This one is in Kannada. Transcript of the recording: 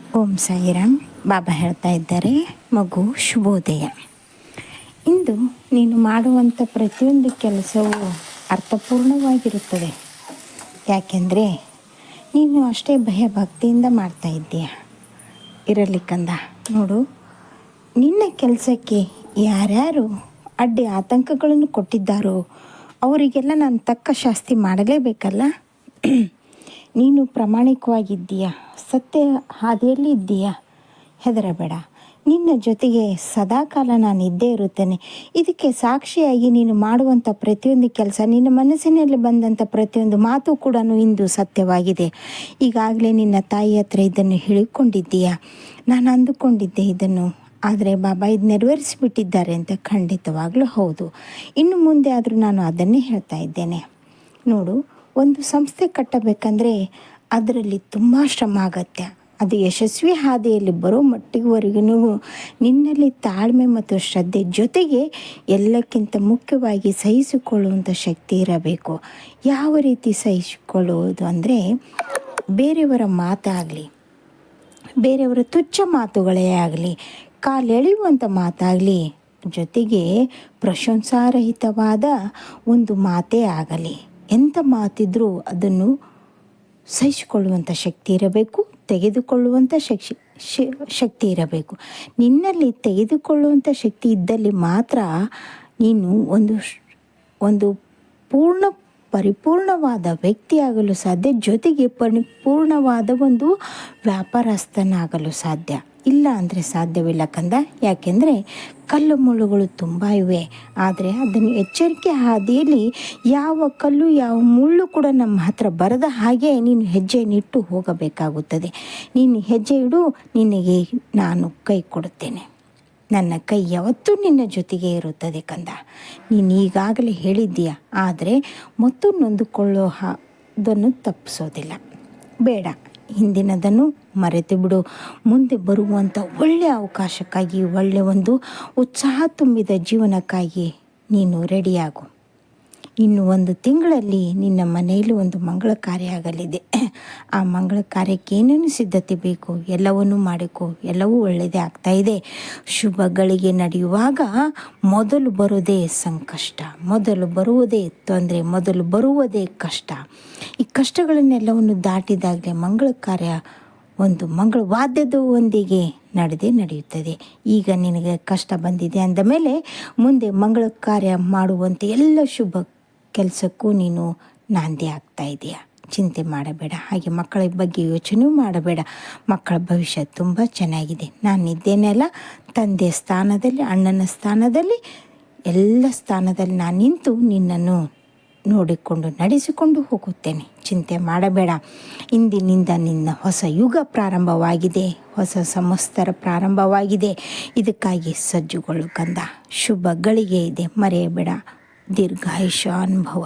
ಓಂ ಸಾಯಿರಾಮ್. ಬಾಬಾ ಹೇಳ್ತಾ ಇದ್ದಾರೆ, ಮಗು ಶುಭೋದಯ. ಇಂದು ನೀನು ಮಾಡುವಂಥ ಪ್ರತಿಯೊಂದು ಕೆಲಸವೂ ಅರ್ಥಪೂರ್ಣವಾಗಿರುತ್ತದೆ. ಯಾಕೆಂದರೆ ನೀನು ಅಷ್ಟೇ ಭಯ ಭಕ್ತಿಯಿಂದ ಮಾಡ್ತಾ ಇದ್ದೀಯ. ಇರಲಿ ಕಂದ, ನೋಡು, ನಿನ್ನ ಕೆಲಸಕ್ಕೆ ಯಾರ್ಯಾರು ಅಡ್ಡಿ ಆತಂಕಗಳನ್ನು ಕೊಟ್ಟಿದ್ದಾರೋ ಅವರಿಗೆಲ್ಲ ನಾನು ತಕ್ಕ ಶಾಸ್ತಿ ಮಾಡಲೇಬೇಕಲ್ಲ. ನೀನು ಪ್ರಾಮಾಣಿಕವಾಗಿದ್ದೀಯ, ಸತ್ಯ ಹಾದಿಯಲ್ಲಿ ಇದ್ದೀಯ, ಹೆದರಬೇಡ. ನಿನ್ನ ಜೊತೆಗೆ ಸದಾಕಾಲ ನಾನು ಇದ್ದೇ ಇರುತ್ತೇನೆ. ಇದಕ್ಕೆ ಸಾಕ್ಷಿಯಾಗಿ ನೀನು ಮಾಡುವಂಥ ಪ್ರತಿಯೊಂದು ಕೆಲಸ, ನಿನ್ನ ಮನಸ್ಸಿನಲ್ಲಿ ಬಂದಂಥ ಪ್ರತಿಯೊಂದು ಮಾತು ಕೂಡ ಇಂದು ಸತ್ಯವಾಗಿದೆ. ಈಗಾಗಲೇ ನಿನ್ನ ತಾಯಿ ಹತ್ರ ಇದನ್ನು ಹೇಳಿಕೊಂಡಿದ್ದೀಯ. ನಾನು ಅಂದುಕೊಂಡಿದ್ದೆ ಇದನ್ನು, ಆದರೆ ಬಾಬಾ ಇದು ನೆರವೇರಿಸಿಬಿಟ್ಟಿದ್ದಾರೆ ಅಂತ. ಖಂಡಿತವಾಗ್ಲೂ ಹೌದು. ಇನ್ನು ಮುಂದೆ ಆದರೂ ನಾನು ಅದನ್ನೇ ಹೇಳ್ತಾ ಇದ್ದೇನೆ. ನೋಡು, ಒಂದು ಸಂಸ್ಥೆ ಕಟ್ಟಬೇಕಂದ್ರೆ ಅದರಲ್ಲಿ ತುಂಬ ಶ್ರಮ ಅಗತ್ಯ. ಅದು ಯಶಸ್ವಿ ಹಾದಿಯಲ್ಲಿ ಬರೋ ಮಟ್ಟಿವರೆಗೂ ನಿನ್ನಲ್ಲಿ ತಾಳ್ಮೆ ಮತ್ತು ಶ್ರದ್ಧೆ ಜೊತೆಗೆ ಎಲ್ಲಕ್ಕಿಂತ ಮುಖ್ಯವಾಗಿ ಸಹಿಸಿಕೊಳ್ಳುವಂಥ ಶಕ್ತಿ ಇರಬೇಕು. ಯಾವ ರೀತಿ ಸಹಿಸಿಕೊಳ್ಳುವುದು ಅಂದರೆ, ಬೇರೆಯವರ ಮಾತಾಗಲಿ, ಬೇರೆಯವರ ತುಚ್ಛ ಮಾತುಗಳೇ ಆಗಲಿ, ಕಾಲೆಳೆಯುವಂಥ ಮಾತಾಗಲಿ, ಜೊತೆಗೆ ಪ್ರಶಂಸಾರಹಿತವಾದ ಒಂದು ಮಾತೇ ಆಗಲಿ, ಎಂಥ ಮಾತಿದ್ರೂ ಅದನ್ನು ಸಹಿಸಿಕೊಳ್ಳುವಂಥ ಶಕ್ತಿ ಇರಬೇಕು, ತೆಗೆದುಕೊಳ್ಳುವಂಥ ಶಕ್ತಿ ಇರಬೇಕು. ನಿನ್ನಲ್ಲಿ ತೆಗೆದುಕೊಳ್ಳುವಂಥ ಶಕ್ತಿ ಇದ್ದಲ್ಲಿ ಮಾತ್ರ ನೀನು ಒಂದು ಪರಿಪೂರ್ಣವಾದ ವ್ಯಕ್ತಿಯಾಗಲು ಸಾಧ್ಯ, ಜೊತೆಗೆ ಪರಿಪೂರ್ಣವಾದ ಒಂದು ವ್ಯಾಪಾರಸ್ಥನಾಗಲು ಸಾಧ್ಯ. ಇಲ್ಲ ಅಂದರೆ ಸಾಧ್ಯವಿಲ್ಲ ಕಂದ. ಯಾಕೆಂದರೆ ಕಲ್ಲು ಮುಳ್ಳುಗಳು ತುಂಬ ಇವೆ, ಆದರೆ ಅದನ್ನು ಎಚ್ಚರಿಕೆ ಹಾದಿಯಲ್ಲಿ ಯಾವ ಕಲ್ಲು ಯಾವ ಮುಳ್ಳು ಕೂಡ ನಮ್ಮ ಹತ್ರ ಬರದ ಹಾಗೆ ನೀನು ಹೆಜ್ಜೆಯನ್ನಿಟ್ಟು ಹೋಗಬೇಕಾಗುತ್ತದೆ. ನೀನು ಹೆಜ್ಜೆ ಇಡು, ನಿನಗೆ ನಾನು ಕೈ ಕೊಡುತ್ತೇನೆ. ನನ್ನ ಕೈ ಯಾವತ್ತೂ ನಿನ್ನ ಜೊತೆಗೆ ಇರುತ್ತದೆ ಕಂದ. ನೀನು ಈಗಾಗಲೇ ಹೇಳಿದ್ದೀಯ, ಆದರೆ ಮತ್ತು ನೊಂದುಕೊಳ್ಳೋ ಅದನ್ನು ತಪ್ಪಿಸೋದಿಲ್ಲ. ಬೇಡ, ಹಿಂದಿನದನ್ನು ಮರೆತು ಬಿಡು. ಮುಂದೆ ಬರುವಂಥ ಒಳ್ಳೆಯ ಅವಕಾಶಕ್ಕಾಗಿ, ಒಳ್ಳೆಯ ಒಂದು ಉತ್ಸಾಹ ತುಂಬಿದ ಜೀವನಕ್ಕಾಗಿ ನೀನು ರೆಡಿಯಾಗು. ಇನ್ನು 1 ತಿಂಗಳಲ್ಲಿ ನಿನ್ನ ಮನೆಯಲ್ಲಿ ಒಂದು ಮಂಗಳ ಕಾರ್ಯ ಆಗಲಿದೆ. ಆ ಮಂಗಳ ಕಾರ್ಯಕ್ಕೆ ಏನೇನು ಸಿದ್ಧತೆ ಬೇಕು ಎಲ್ಲವನ್ನೂ ಮಾಡಿಕೊ. ಎಲ್ಲವೂ ಒಳ್ಳೆಯದೇ ಆಗ್ತಾಯಿದೆ. ಶುಭಗಳಿಗೆ ನಡೆಯುವಾಗ ಮೊದಲು ಬರೋದೇ ಸಂಕಷ್ಟ, ಮೊದಲು ಬರುವುದೇ ತೊಂದರೆ, ಮೊದಲು ಬರುವುದೇ ಕಷ್ಟ. ಈ ಕಷ್ಟಗಳನ್ನೆಲ್ಲವನ್ನು ದಾಟಿದಾಗಲೇ ಮಂಗಳ ಕಾರ್ಯ ಒಂದು ಮಂಗಳ ವಾದ್ಯದೊಂದಿಗೆ ನಡೆಯುತ್ತದೆ. ಈಗ ನಿನಗೆ ಕಷ್ಟ ಬಂದಿದೆ ಅಂದ ಮೇಲೆ ಮುಂದೆ ಮಂಗಳ ಕಾರ್ಯ ಮಾಡುವಂತೆ ಎಲ್ಲ ಶುಭ ಕೆಲಸಕ್ಕೂ ನೀನು ನಾಂದಿ ಆಗ್ತಾ ಇದೆಯಾ. ಚಿಂತೆ ಮಾಡಬೇಡ. ಹಾಗೆ ಮಕ್ಕಳ ಬಗ್ಗೆ ಯೋಚನೆ ಮಾಡಬೇಡ. ಮಕ್ಕಳ ಭವಿಷ್ಯ ತುಂಬ ಚೆನ್ನಾಗಿದೆ. ನಾನಿದ್ದೇನಲ್ಲ, ತಂದೆ ಸ್ಥಾನದಲ್ಲಿ, ಅಣ್ಣನ ಸ್ಥಾನದಲ್ಲಿ, ಎಲ್ಲ ಸ್ಥಾನದಲ್ಲಿ ನಾನು ನಿಂತು ನಿನ್ನನ್ನು ನೋಡಿಕೊಂಡು ನಡೆಸಿಕೊಂಡು ಹೋಗುತ್ತೇನೆ. ಚಿಂತೆ ಮಾಡಬೇಡ. ಇಂದಿನಿಂದ ನಿನ್ನ ಹೊಸ ಯುಗ ಪ್ರಾರಂಭವಾಗಿದೆ, ಹೊಸ ಸಂವತ್ಸರ ಪ್ರಾರಂಭವಾಗಿದೆ. ಇದಕ್ಕಾಗಿ ಸಜ್ಜುಗೊಳ್ಳು ಕಂದ. ಶುಭ ಗಳಿಗೆ ಇದೆ, ಮರೆಯಬೇಡ. ದೀರ್ಘಾಯುಷ್ಯ ಅನುಭವ.